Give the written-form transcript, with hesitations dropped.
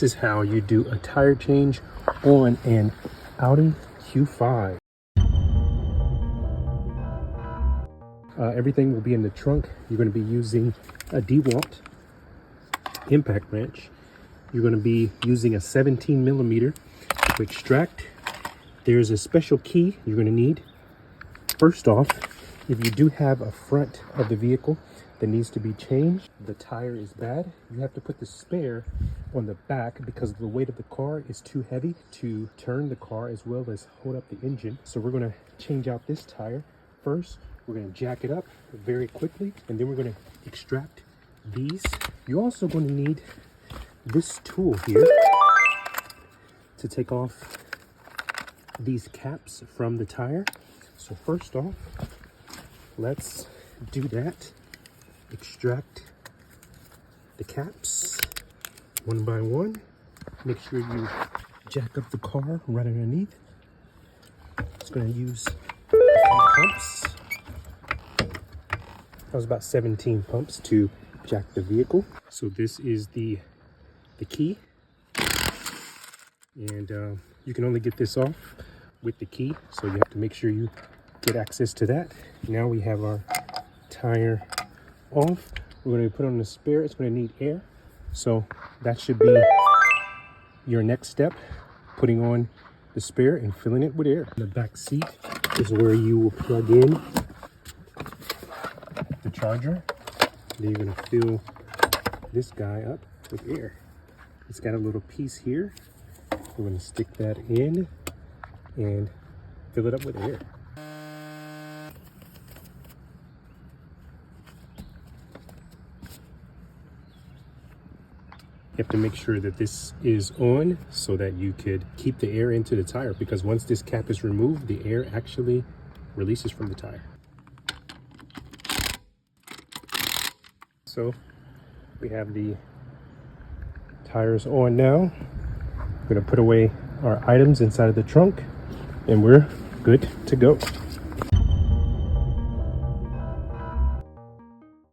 This is how you do a tire change on an Audi Q5. Everything will be in the trunk. You're going to be using a DeWalt impact wrench. You're going to be using a 17 millimeter to extract. There's a special key you're going to need. First off, if you do have a front of the vehicle that needs to be changed, the tire is bad, you have to put the spare on the back because the weight of the car is too heavy to turn the car as well as hold up the engine. So we're going to change out this tire first. We're going to jack it up very quickly, and then we're going to extract these. You're also going to need this tool here to take off these caps from the tire. So first off, let's do that. Extract the caps one by one. Make sure you jack up the car right underneath. It's going to use a few pumps. That was about 17 pumps to jack the vehicle. So this is the key, and you can only get this off with the key, so you have to make sure you get access to that. Now we have our tire off. We're going to put on the spare. It's going to need air, so that should be your next step, putting on the spare and filling it with air. The back seat is where you will plug in the charger. Then you're going to fill this guy up with air. It's got a little piece here. We're going to stick that in and fill it up with air. You have to make sure that this is on so that you could keep the air into the tire, because once this cap is removed, the air actually releases from the tire. So we have the tires on now. We're going to put away our items inside of the trunk, and we're good to go.